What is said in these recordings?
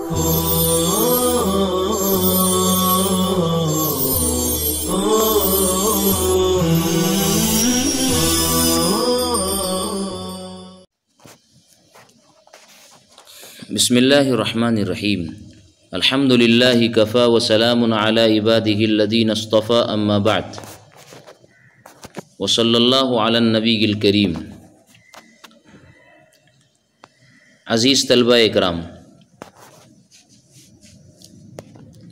بسم اللہ الرحمن الرحیم الحمدللہ کفا وسلام علی عبادہ الذین اصطفى اما بعد وصلی اللہ علی النبی الکریم۔ عزیز طلبہ اکرام،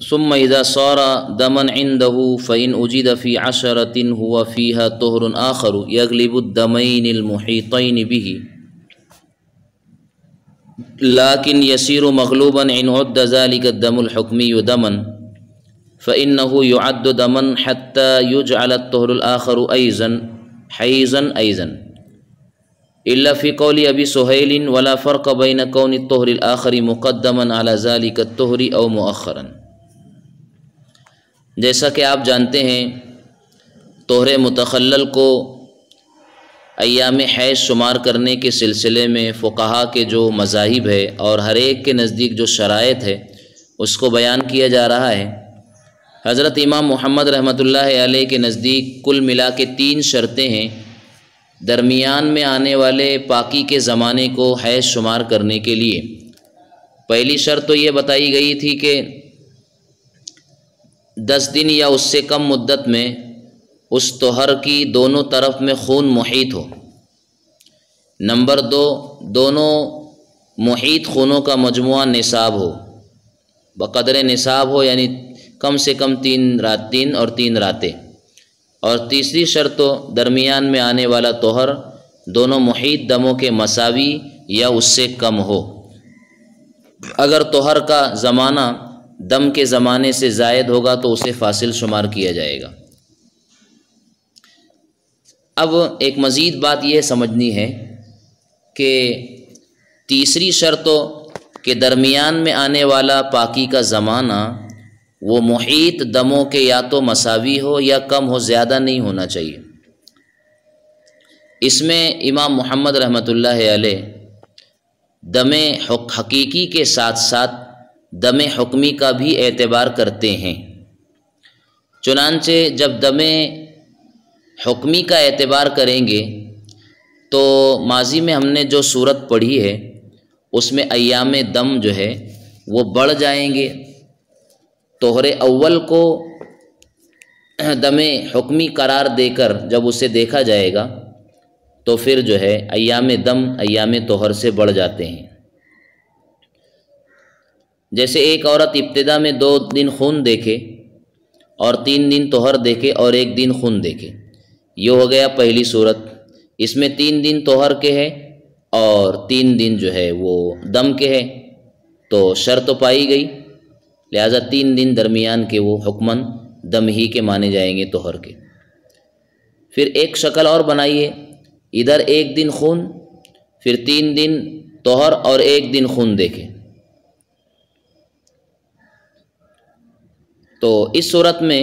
ثم اذا صار دما عنده فإن وجد في عشرة هو فيها طهر آخر يغلب الدمين المحيطين به لكن يصير مغلوبا إن عد ذلك الدم الحكمي دما فإنه يعد دما حتى يجعل الطهر الآخر حيزا إلا في قول أبي سهيل ولا فرق بين كون الطهر الآخر مقدما على ذلك الطهر أو مؤخرا۔ جیسا کہ آپ جانتے ہیں طہر متخلل کو ایام حیض شمار کرنے کے سلسلے میں فقہا کے جو مذاہب ہے اور ہر ایک کے نزدیک جو شرائط ہے اس کو بیان کیا جا رہا ہے۔ حضرت امام محمد رحمۃ اللہ علیہ کے نزدیک کل ملا کے 3 شرطیں ہیں درمیان میں آنے والے پاکی کے زمانے کو حیض شمار کرنے کے لیے۔ پہلی شرط تو یہ بتائی گئی تھی کہ 10 دن یا اس سے کم مدت میں اس طہر کی دونوں طرف میں خون محیط ہو۔ نمبر 2، دونوں محیط خونوں کا مجموعہ نصاب ہو، بقدر نصاب ہو، یعنی کم سے کم 3 دن اور 3 راتیں۔ اور تیسری شرط تو درمیان میں آنے والا طہر دونوں محیط دموں کے مساوی یا اس سے کم ہو۔ اگر طہر کا زمانہ دم کے زمانے سے زائد ہوگا تو اسے فاصل شمار کیا جائے گا۔ اب ایک مزید بات یہ سمجھنی ہے کہ تیسری شرط تو کہ درمیان میں آنے والا پاکی کا زمانہ وہ محیط دموں کے یا تو مساوی ہو یا کم ہو، زیادہ نہیں ہونا چاہیے۔ اس میں امام محمد رحمۃ اللہ علیہ دم حقیقی کے ساتھ ساتھ دم حکمی کا بھی اعتبار کرتے ہیں۔ چنانچہ جب دم حکمی کا اعتبار کریں گے تو ماضی میں ہم نے جو صورت پڑھی ہے اس میں ایام دم جو ہے وہ بڑھ جائیں گے۔ طہر اول کو دم حکمی قرار دے کر جب اسے دیکھا جائے گا تو پھر جو ہے ایام دم ایام طہر سے بڑھ جاتے ہیں۔ جیسے ایک عورت ابتدا میں 2 دن خون دیکھے اور 3 دن طہر دیکھے اور 1 دن خون دیکھے، یہ ہو گیا پہلی صورت۔ اس میں 3 دن طہر کے ہے اور 3 دن جو ہے وہ دم کے ہے، تو شرط پائی گئی، لہذا 3 دن درمیان کے وہ حکماً دم ہی کے مانے جائیں گے طہر کے۔ پھر ایک شکل اور بنائیے، ادھر 1 دن خون، پھر 3 دن طہر اور 1 دن خون دیکھے، تو اس صورت میں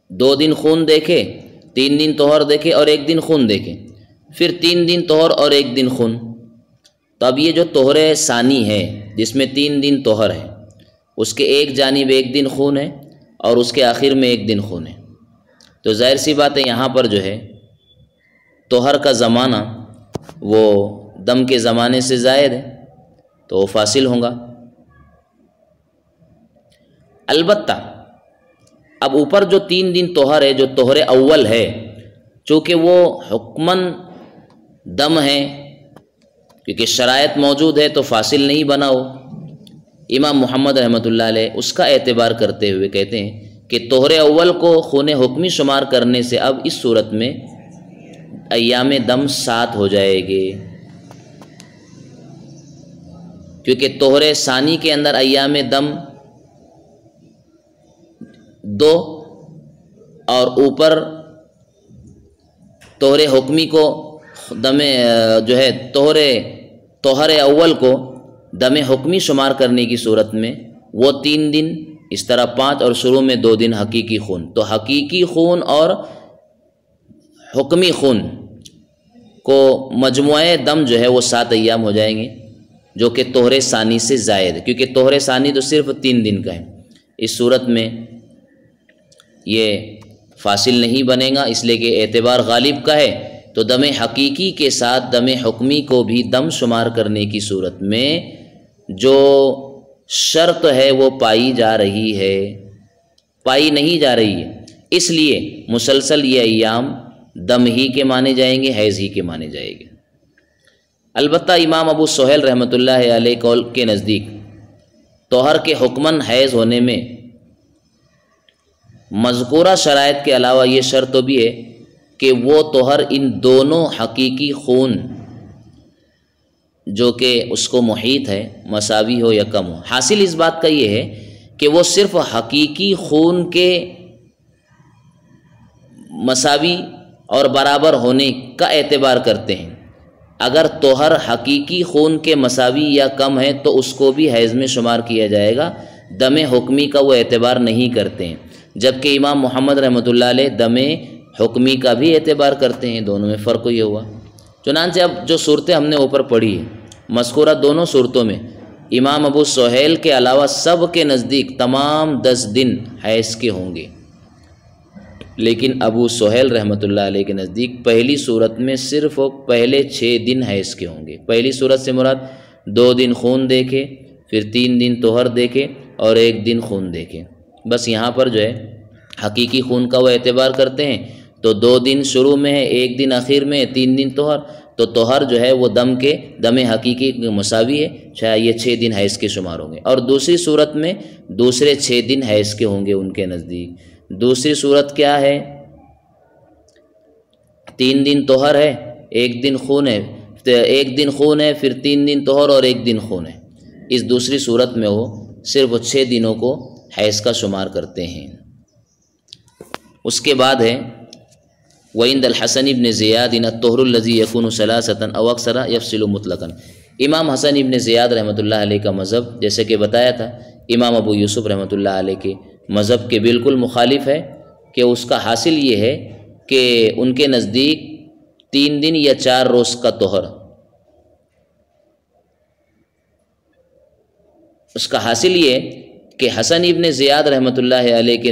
دو دن خون دیکھے، 3 دن طہر دیکھے اور 1 دن خون دیکھے، پھر 3 دن طہر اور 1 دن خون۔ تو اب یہ جو طہر ثانی ہے جس میں 3 دن طہر ہے، اس کے ایک جانب 1 دن خون ہے اور اس کے آخر میں 1 دن خون ہے، تو ظاہر سی بات ہے یہاں پر جو ہے طہر کا زمانہ وہ دم کے زمانے سے زائد ہے تو وہ فاصل ہوگا۔ البتہ اب اوپر جو 3 دن طہر ہے، جو طہر اول ہے، چونکہ وہ حکماً دم ہے، کیونکہ شرائط موجود ہے تو فاصل نہیں بنا ہو، امام محمد رحمۃ اللہ علیہ اس کا اعتبار کرتے ہوئے کہتے ہیں کہ طہر اول کو خون حکمی شمار کرنے سے اب اس صورت میں ایام دم 7 ہو جائے گے، کیونکہ طہر ثانی کے اندر ایام دم 2 اور اوپر طہر حکمی کو دم جو ہے طہر اول کو دم حکمی شمار کرنے کی صورت میں وہ 3 دن، اس طرح 5 اور شروع میں 2 دن حقیقی خون، تو حقیقی خون اور حکمی خون کو مجموعہ دم جو ہے وہ 7 ایام ہو جائیں گے، جو کہ طہر ثانی سے زائد، کیونکہ طہر ثانی تو صرف 3 دن کا ہے۔ اس صورت میں یہ فاصل نہیں بنے گا، اس لیے کہ اعتبار غالب کا ہے، تو دم حقیقی کے ساتھ دم حکمی کو بھی دم شمار کرنے کی صورت میں جو شرط ہے وہ پائی جا رہی ہے، پائی نہیں جا رہی ہے، اس لیے مسلسل یہ ایام دم ہی کے مانے جائیں گے، حیض ہی کے مانے جائیں گے۔ البتہ امام ابو سہیل رحمۃ اللہ علیہ قول کے نزدیک طہر کے حکماً حیض ہونے میں مذکورہ شرائط کے علاوہ یہ شرط بھی ہے کہ وہ طہر ان دونوں حقیقی خون جو کہ اس کو محیط ہے مساوی ہو یا کم ہو۔ حاصل اس بات کا یہ ہے کہ وہ صرف حقیقی خون کے مساوی اور برابر ہونے کا اعتبار کرتے ہیں۔ اگر طہر حقیقی خون کے مساوی یا کم ہے تو اس کو بھی حیض میں شمار کیا جائے گا، دم حکمی کا وہ اعتبار نہیں کرتے ہیں، جبکہ امام محمد رحمۃ اللہ علیہ دم حکمی کا بھی اعتبار کرتے ہیں۔ دونوں میں فرق یہ ہوا۔ چنانچہ اب جو صورتیں ہم نے اوپر پڑھی ہیں، مذکورہ دونوں صورتوں میں امام ابو سہیل کے علاوہ سب کے نزدیک تمام 10 دن حیض کے ہوں گے، لیکن ابو سہیل رحمۃ اللہ علیہ کے نزدیک پہلی صورت میں صرف پہلے 6 دن حیض کے ہوں گے۔ پہلی صورت سے مراد 2 دن خون دیکھے، پھر 3 دن طہر دیکھے اور 1 دن خون دیکھے، بس یہاں پر جو ہے حقیقی خون کا وہ اعتبار کرتے ہیں، تو 2 دن شروع میں ہے، 1 دن آخر میں ہے، 3 دن طہر، تو طہر جو ہے وہ دم حقیقی کے مساوی ہے، شاید یہ 6 دن حیض کے شمار ہوں گے۔ اور دوسری صورت میں دوسرے 6 دن حیض کے ہوں گے ان کے نزدیک۔ دوسری صورت کیا ہے؟ 3 دن طہر ہے، 1 دن خون ہے، 1 دن خون ہے، پھر 3 دن طہر اور 1 دن خون ہے۔ اس دوسری صورت میں وہ صرف 6 دنوں کو حیض کا شمار کرتے ہیں۔ اس کے بعد ہے وَعِنْدَ الْحَسَنِ بْنِ زِيَادٍ الطُّهْرُ الَّذِي يَكُونُ ثَلَاثَةً أَوْ أَكْثَرَ يَفْصِلُ مُطْلَقًا۔ امام حسن ابن زیاد رحمۃ اللہ علیہ کا مذہب، جیسے کہ بتایا تھا، امام ابو یوسف رحمۃ اللہ علیہ کے مذہب کے بالکل مخالف ہے، کہ اس کا حاصل یہ ہے کہ ان کے نزدیک 3 دن یا 4 روز کا طہر، اس کا حاصل یہ کہ حسن ابن زیاد رحمۃ اللہ علیہ کے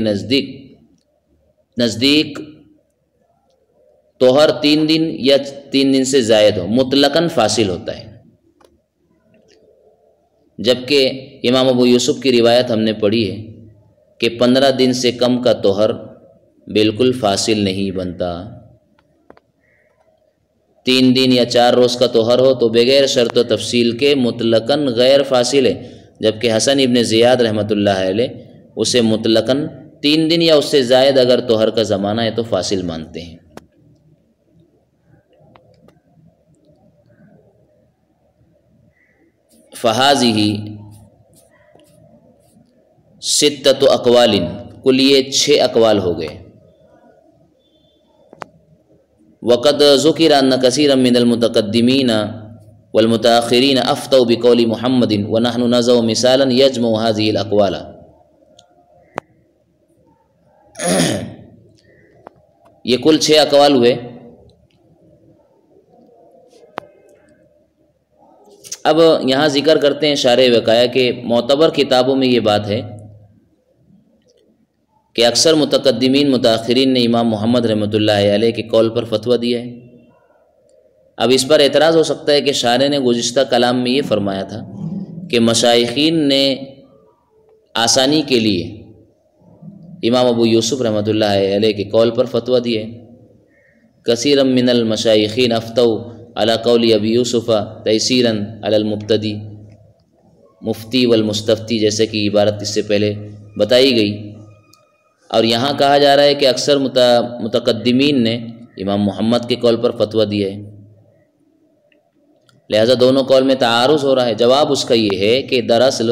نزدیک طہر 3 دن یا 3 دن سے زائد ہو، مطلقاً فاصل ہوتا ہے، جبکہ امام ابو یوسف کی روایت ہم نے پڑھی ہے کہ 15 دن سے کم کا طہر بالکل فاصل نہیں بنتا۔ 3 دن یا 4 روز کا طہر ہو تو بغیر شرط و تفصیل کے مطلقاً غیر فاصل ہے، جبکہ حسن ابن زیاد رحمۃ اللہ علیہ اسے مطلقاً 3 دن یا اس سے زائد اگر طہر کا زمانہ ہے تو فاصل مانتے ہیں۔ فہذہ 6 اقوال، کل یہ 6 اقوال ہو گئے۔ وقد ذکر ان کثیرا من المتقدمین والمتاخرین افتوا بقول محمد ونحن نضع مثالا یجمع هذه الاقوال۔ یہ کل 6 اقوال ہوئے۔ اب یہاں ذکر کرتے ہیں شارح وقایہ کہ معتبر کتابوں میں یہ بات ہے کہ اکثر متقدمین متاخرین نے امام محمد رحمۃ اللہ علیہ کے قول پر فتویٰ دیا ہے۔ اب اس پر اعتراض ہو سکتا ہے کہ شارح نے گزشتہ کلام میں یہ فرمایا تھا کہ مشائخین نے آسانی کے لیے امام ابو یوسف رحمۃ اللہ علیہ کے قول پر فتویٰ دیے۔ کثیرا من المشائخین افتوا علی قول ابی یوسف تیسیرا علی المبتدی، مفتی والمستفتی جیسے کہ عبارت اس سے پہلے بتائی گئی، اور یہاں کہا جا رہا ہے کہ اکثر متقدمین نے امام محمد کے قول پر فتویٰ دیا ہے، لہذا دونوں قول میں تعارض ہو رہا ہے۔ جواب اس کا یہ ہے کہ دراصل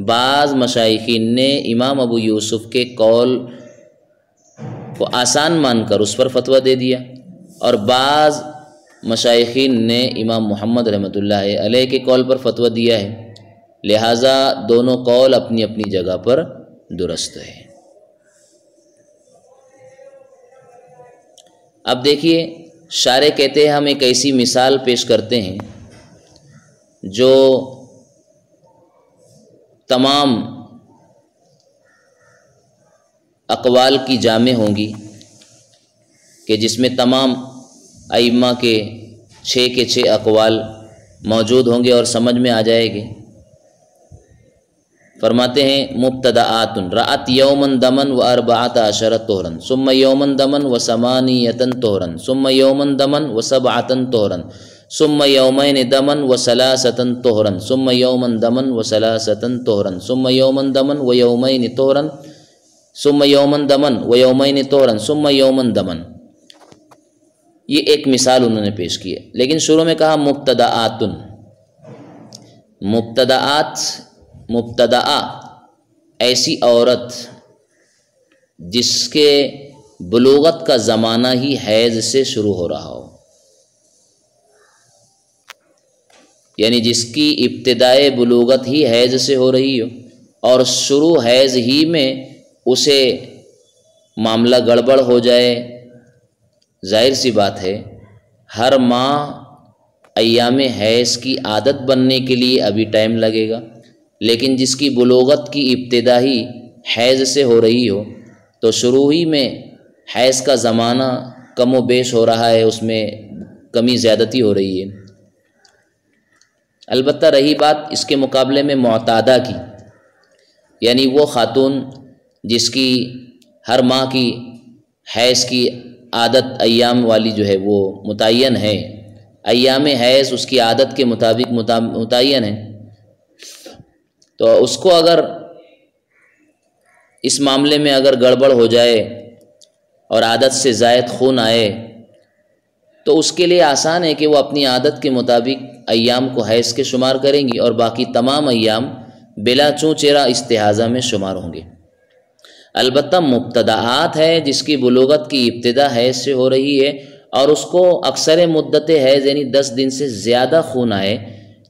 بعض مشائخین نے امام ابو یوسف کے قول کو آسان مان کر اس پر فتویٰ دے دیا، اور بعض مشائخین نے امام محمد رحمۃ اللہ علیہ کے قول پر فتویٰ دیا ہے، لہٰذا دونوں قول اپنی اپنی جگہ پر درست ہے۔ اب دیکھیے شارح کہتے ہیں ہم ایک ایسی مثال پیش کرتے ہیں جو تمام اقوال کی جامع ہوں گی، کہ جس میں تمام ائمہ کے 6 اقوال موجود ہوں گے اور سمجھ میں آ جائے گے۔ فرماتے ہیں مبتدآت رأت یومن دمن و 14 طہرن ثم یومن دمن و 8 طہرن ثم یومن دمن و 7 طہرن ثم یومین دمن و 3 طہرن ثم یومن دمن و 3 طہرن ثم یومن دمن و یومین طہرن ثم یومن دمن و یومین طہرن ثم یومن دمن۔ یہ ایک مثال انہوں نے پیش کی ہے، لیکن شروع میں کہا مبتدآت۔ مبتدأ ایسی عورت جس کے بلوغت کا زمانہ ہی حیض سے شروع ہو رہا ہو، یعنی جس کی ابتدائے بلوغت ہی حیض سے ہو رہی ہو اور شروع حیض ہی میں اسے معاملہ گڑبڑ ہو جائے۔ ظاہر سی بات ہے ہر ماہ ایام حیض کی عادت بننے کے لیے ابھی ٹائم لگے گا، لیکن جس کی بلوغت کی ابتدا ہی حیض سے ہو رہی ہو تو شروع ہی میں حیض کا زمانہ کم و بیش ہو رہا ہے، اس میں کمی زیادتی ہو رہی ہے۔ البتہ رہی بات اس کے مقابلے میں معتادہ کی، یعنی وہ خاتون جس کی ہر ماہ کی حیض کی عادت ایام والی جو ہے وہ متعین ہے، ایام حیض اس کی عادت کے مطابق متعین ہے، تو اس کو اگر اس معاملے میں اگر گڑبڑ ہو جائے اور عادت سے زائد خون آئے تو اس کے لیے آسان ہے کہ وہ اپنی عادت کے مطابق ایام کو حیض کے شمار کریں گی اور باقی تمام ایام بلا چوں چرا استحاضہ میں شمار ہوں گے۔ البتہ مبتدآت ہے جس کی بلوغت کی ابتدا حیض سے ہو رہی ہے اور اس کو اکثر مدت حیض یعنی 10 دن سے زیادہ خون آئے،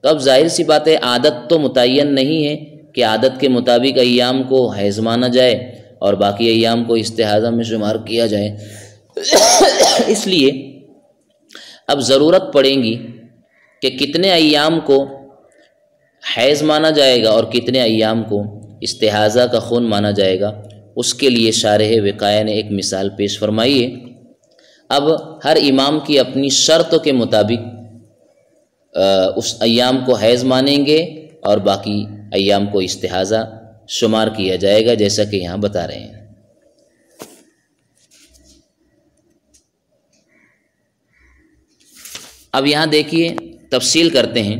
تو اب ظاہر سی بات ہے عادت تو متعین نہیں ہے کہ عادت کے مطابق ایام کو حیض مانا جائے اور باقی ایام کو استحاضہ میں شمار کیا جائے۔ اس لیے اب ضرورت پڑے گی کہ کتنے ایام کو حیض مانا جائے گا اور کتنے ایام کو استحاضہ کا خون مانا جائے گا، اس کے لیے شارح وقایہ نے ایک مثال پیش فرمائی ہے۔ اب ہر امام کی اپنی شرط کے مطابق اس ایام کو حیض مانیں گے اور باقی ایام کو استحاضہ شمار کیا جائے گا، جیسا کہ یہاں بتا رہے ہیں۔ اب یہاں دیکھیے تفصیل کرتے ہیں۔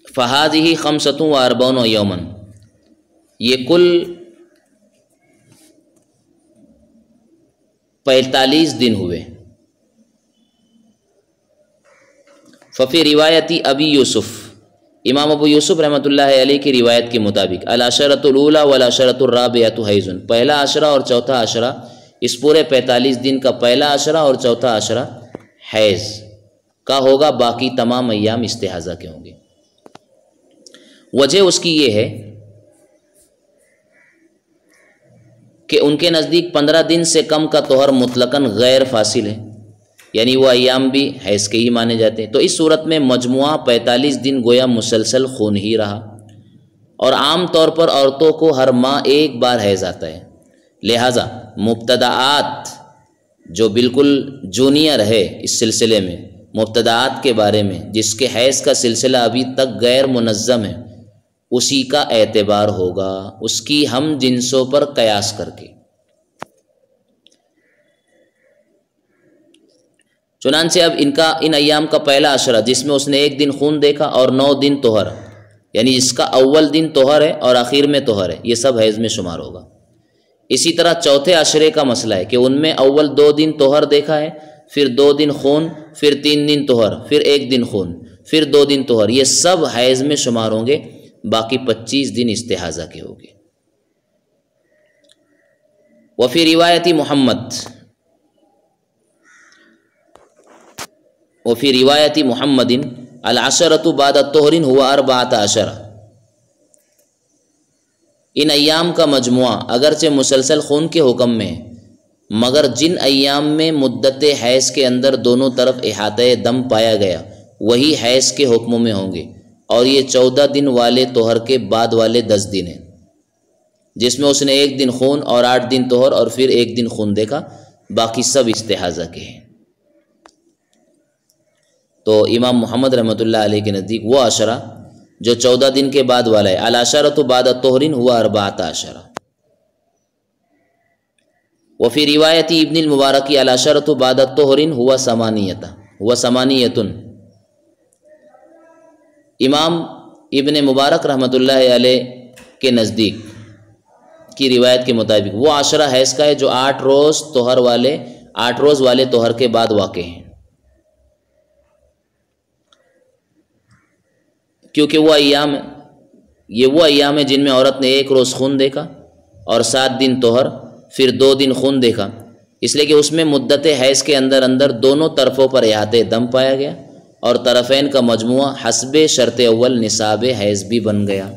فَهَذِهِ 45 يَوْمًا، یہ کل 45 دن ہوئے۔ ففی روایتی ابی یوسف، امام ابو یوسف رحمۃ اللہ علیہ کی روایت کے مطابق العشرۃ الاولی والعشرۃ الرابعۃ حیض، پہلا عشرہ اور چوتھا عشرہ، اس پورے 45 دن کا پہلا عشرہ اور چوتھا عشرہ حیض کا ہوگا، باقی تمام ایام استحاضہ کے ہوں گے۔ وجہ اس کی یہ ہے کہ ان کے نزدیک 15 دن سے کم کا طہر مطلقاً غیر فاصل ہے، یعنی وہ ایام بھی حیض کے ہی مانے جاتے ہیں۔ تو اس صورت میں مجموعہ 45 دن گویا مسلسل خون ہی رہا، اور عام طور پر عورتوں کو ہر ماہ ایک بار حیض آتا ہے، لہٰذا مبتدآت جو بالکل جونیئر ہے اس سلسلے میں، مبتدآت کے بارے میں جس کے حیض کا سلسلہ ابھی تک غیر منظم ہے، اسی کا اعتبار ہوگا اس کی ہم جنسوں پر قیاس کر کے۔ چنانچہ اب ان ایام کا پہلا عشرہ جس میں اس نے ایک دن خون دیکھا اور 9 دن طہر، یعنی جس کا اول دن طہر ہے اور آخر میں طہر ہے، یہ سب حیض میں شمار ہوگا۔ اسی طرح چوتھے عشرے کا مسئلہ ہے کہ ان میں اول 2 دن طہر دیکھا ہے، پھر 2 دن خون، پھر 3 دن طہر، پھر 1 دن خون، پھر 2 دن طہر، یہ سب حیض میں شمار ہوں گے، باقی 25 دن استحاضہ کے ہوں گے۔ وفی روایتی محمد، وفی روایتی محمد العشرۃ بعد الطہر ہوا 14، ان ایام کا مجموعہ اگرچہ مسلسل خون کے حکم میں، مگر جن ایام میں مدت حیض کے اندر دونوں طرف احاطۂ دم پایا گیا وہی حیض کے حکموں میں ہوں گے، اور یہ 14 دن والے طہر کے بعد والے 10 دن ہیں، جس میں اس نے 1 دن خون اور 8 دن طہر اور پھر 1 دن خون دیکھا، باقی سب استحاضہ کے ہیں۔ تو امام محمد رحمۃ اللہ علیہ کے نزدیک وہ عشرہ جو 14 دن کے بعد والا ہے، العشرۃ بعد الطہر ہوا 14 وفی روایت ابن المبارک العشرۃ بعد الطہر ہوا 8 امام ابن مبارک رحمۃ اللہ علیہ کے نزدیک کی روایت کے مطابق وہ عشرہ حیض کا ہے جو 8 روز والے طہر کے بعد واقع ہیں، کیونکہ وہ ایام ہیں جن میں عورت نے 1 روز خون دیکھا اور 7 دن طہر پھر 2 دن خون دیکھا، اس لیے کہ اس میں مدت حیض کے اندر دونوں طرفوں پر احاطۂ دم پایا گیا اور طرفین کا مجموعہ حسب شرط اول نصاب حیض بھی بن گیا،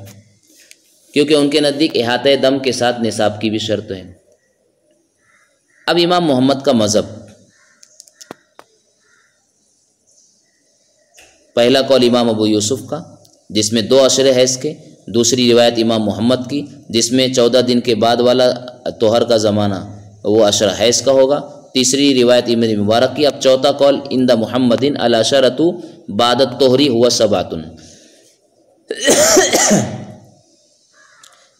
کیونکہ ان کے نزدیک احاطۂ دم کے ساتھ نصاب کی بھی شرط ہے۔ اب امام محمد کا مذہب، پہلا قول امام ابو یوسف کا جس میں 2 عشرے حیض کے، دوسری روایت امام محمد کی جس میں 14 دن کے بعد والا طہر کا زمانہ وہ عشرہ حیض کا ہوگا، تیسری روایت ابن مبارک کی۔ اب چوتھا قول عند محمد العشرۃ بعد الطہر ہوا 7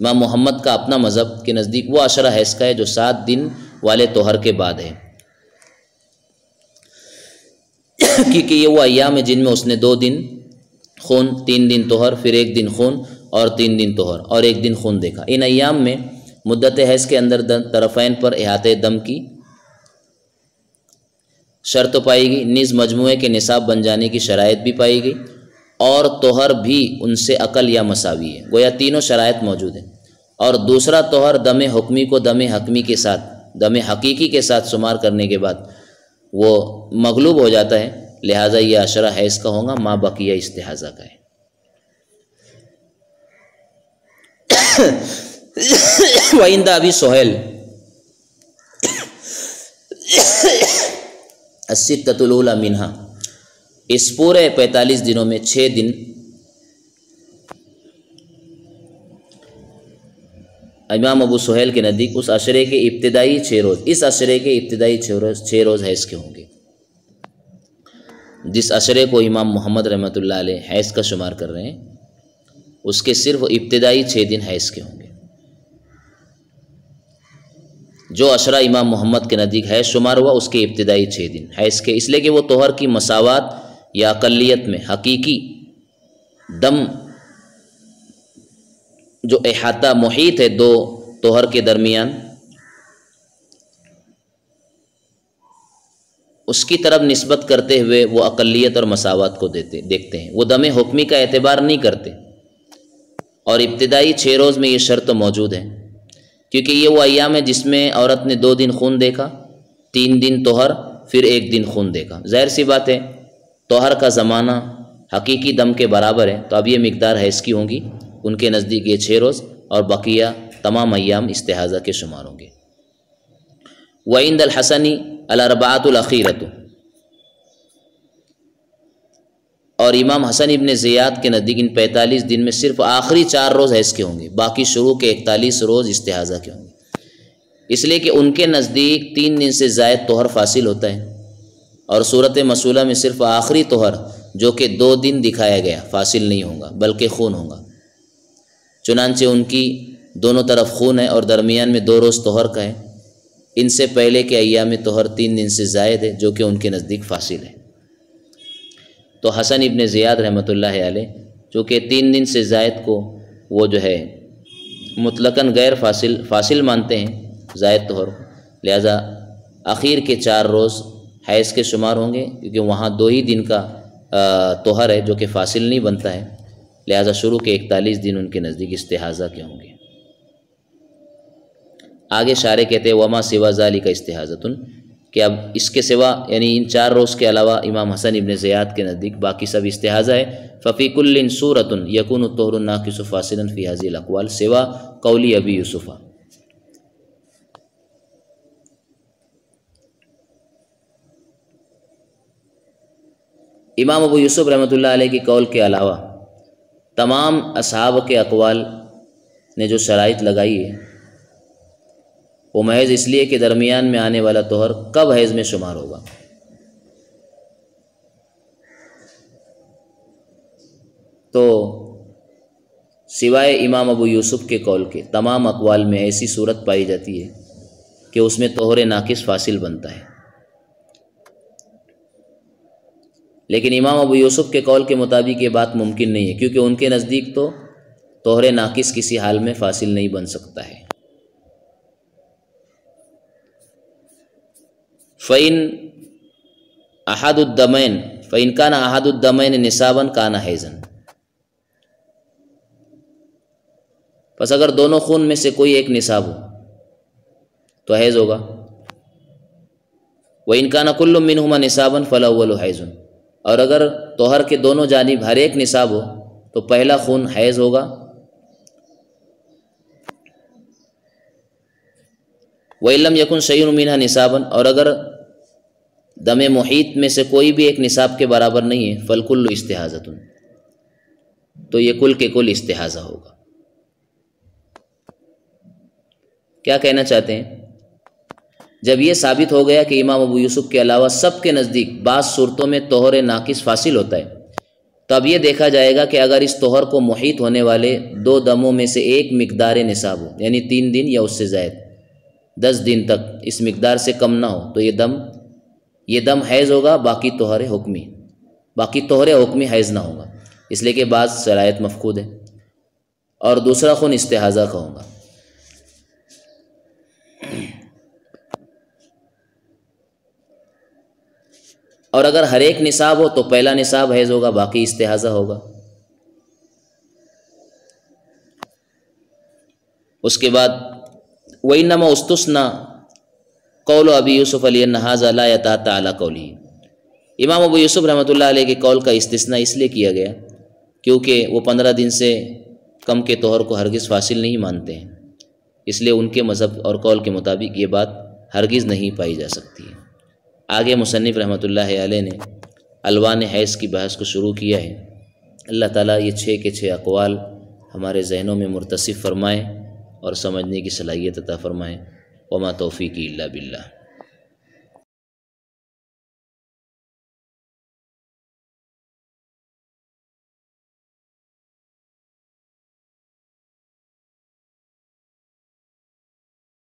امام محمد کا اپنا مذہب کے نزدیک وہ عشرہ حیض کا ہے جو 7 دن والے طہر کے بعد ہے، کیونکہ یہ وہ ایام ہے جن میں اس نے 2 دن خون، 3 دن طہر، پھر 1 دن خون اور 3 دن طہر اور 1 دن خون دیکھا۔ ان ایام میں مدت حیض کے اندر طرفین پر احاطۂ دم کی شرط پائی گئی، نیز مجموعے کے نصاب بن جانے کی شرائط بھی پائی گئی، اور طہر بھی ان سے اقل یا مساوی ہے، گویا تینوں شرائط موجود ہیں۔ اور دوسرا طہر دم حکمی کو دم حقیقی کے ساتھ شمار کرنے کے بعد وہ مغلوب ہو جاتا ہے، لہٰذا یہ عشرہ حیض کا ہوگا، ما بقیہ استحاضہ کا ہے۔ وعند ابی سہیل الستۃ الاولی منہا، اس پورے 45 دنوں میں 6 دن امام ابو سہیل کے نزدیک اس عشرے کے ابتدائی 6 روز، اس عشرے کے ابتدائی 6 روز حیض کے ہوں گے، جس عشرے کو امام محمد رحمۃ اللہ علیہ حیض کا شمار کر رہے ہیں اس کے صرف ابتدائی 6 دن حیض کے ہوں گے۔ جو عشرہ امام محمد کے نزدیک حیض شمار ہوا اس کے ابتدائی 6 دن حیض کے، اس لیے کہ وہ طہر کی مساوات یا اقلیت میں حقیقی دم جو احاطہ محیط ہے 2 طہر کے درمیان، اس کی طرف نسبت کرتے ہوئے وہ اقلیت اور مساوات کو دیکھتے ہیں، وہ دم حکمی کا اعتبار نہیں کرتے، اور ابتدائی 6 روز میں یہ شرط موجود ہے، کیونکہ یہ وہ ایام ہے جس میں عورت نے 2 دن خون دیکھا، 3 دن طہر، پھر 1 دن خون دیکھا۔ ظاہر سی بات ہے طہر کا زمانہ حقیقی دم کے برابر ہے، تو اب یہ مقدار حیض کی ہوں گی، ان کے نزدیک یہ 6 روز اور بقیہ تمام ایام استحاضہ کے شمار ہوں گے۔ وعند الحسن الاربعۃ الاخیرۃ، اور امام حسن ابن زیاد کے نزدیک ان 45 دن میں صرف آخری 4 روز حیض کے ہوں گے، باقی شروع کے 41 روز استحاضہ کے ہوں گے، اس لیے کہ ان کے نزدیک 3 دن سے زائد طہر فاصل ہوتا ہے، اور صورت مسئولہ میں صرف آخری طہر جو کہ 2 دن دکھایا گیا فاصل نہیں ہوگا بلکہ خون ہوگا، چنانچہ ان کی دونوں طرف خون ہے اور درمیان میں 2 روز طہر کا ہے، ان سے پہلے کے ایام طہر 3 دن سے زائد ہے جو کہ ان کے نزدیک فاصل ہے۔ تو حسن ابن زیاد رحمۃ اللہ علیہ چونکہ 3 دن سے زائد کو وہ جو ہے مطلقاً غیر فاصل مانتے ہیں زائد طہر، لہذا اخیر کے 4 روز حیض کے شمار ہوں گے، کیونکہ وہاں 2 ہی دن کا طہر ہے جو کہ فاصل نہیں بنتا ہے، لہذا شروع کے 41 دن ان کے نزدیک استحاضہ کے ہوں گے۔ آگے شارح کہتے ہیں وما سوا ذالک استحاضۃ، کہ اب اس کے سوا یعنی ان 4 روز کے علاوہ امام حسن ابن زیاد کے نزدیک باقی سب استحاضہ ہے۔ ففی کل صورۃ یکون الطہر الناقص فاصلا فی هذه الاقوال سوا قول ابی یوسف، امام ابو یوسف رحمۃ اللہ علیہ کی قول کے علاوہ تمام اصحاب کے اقوال نے جو شرائط لگائی ہے وہ محض اس لیے کہ درمیان میں آنے والا طہر کب حیض میں شمار ہوگا۔ تو سوائے امام ابو یوسف کے قول کے تمام اقوال میں ایسی صورت پائی جاتی ہے کہ اس میں طہر ناقص فاصل بنتا ہے، لیکن امام ابو یوسف کے قول کے مطابق یہ بات ممکن نہیں ہے، کیونکہ ان کے نزدیک تو طہر ناقص کسی حال میں فاصل نہیں بن سکتا ہے۔ فَإِنْ أَحَدُ الدَّمَيْنِ فَإِنْ كَانَ أَحَدُ الدَّمَيْنِ نِصَابًا كَانَ حَيْضًا، پس اگر دونوں خون میں سے کوئی ایک نصاب ہو تو حیض ہوگا۔ وَإِنْ كَانَ كُلٌّ مِّنْهُمَا نِصَابًا فَالْأَوَّلُ حَيْضٌ، اور اگر طہر کے دونوں جانب ہر ایک نصاب ہو تو پہلا خون حیض ہوگا۔ وَإِن لَّمْ يَكُنْ شَيْءٌ مِّنْهَا نِصَابًا، اور اگر دم محیط میں سے کوئی بھی ایک نصاب کے برابر نہیں ہے فَالْكُلُّ اسْتِحَاضَةٌ، تو یہ کل کے کل استحاضہ ہوگا۔ کیا کہنا چاہتے ہیں؟ جب یہ ثابت ہو گیا کہ امام ابو یوسف کے علاوہ سب کے نزدیک بعض صورتوں میں طہر ناقص فاصل ہوتا ہے، تو اب یہ دیکھا جائے گا کہ اگر اس طہر کو محیط ہونے والے دو دموں میں سے ایک مقدار نصاب ہو، یعنی 3 دن یا اس سے زائد 10 دن تک اس مقدار سے کم نہ ہو، تو یہ دم حیض ہوگا، باقی طہر حکمی حیض نہ ہوگا، اس لیے کہ بعض شرائط مفقود ہے، اور دوسرا خون استحاضہ کا ہوگا۔ اور اگر ہر ایک نصاب ہو تو پہلا نصاب حیض ہوگا، باقی استحاضہ ہوگا۔ اس کے بعد وَإِنَّمَا اسْتُثْنَى قَوْلُ أَبِي يُوسُفَ لِأَنَّ هَذَا لَا يَتَأَتَّى عَلَى قَوْلِهِ، امام ابو یوسف رحمۃ اللہ علیہ کے قول کا استثناء اس لیے کیا گیا کیونکہ وہ 15 دن سے کم کے طہر کو ہرگز فاصل نہیں مانتے ہیں، اس لیے ان کے مذہب اور قول کے مطابق یہ بات ہرگز نہیں پائی جا سکتی ہے۔ آگے مصنف رحمۃ اللہ علیہ نے الوان حیض کی بحث کو شروع کیا ہے۔ اللہ تعالیٰ یہ 6 کے 6 اقوال ہمارے ذہنوں میں مرتصف فرمائے اور سمجھنے کی صلاحیت عطا فرمائے۔ وما توفیقی الا باللہ۔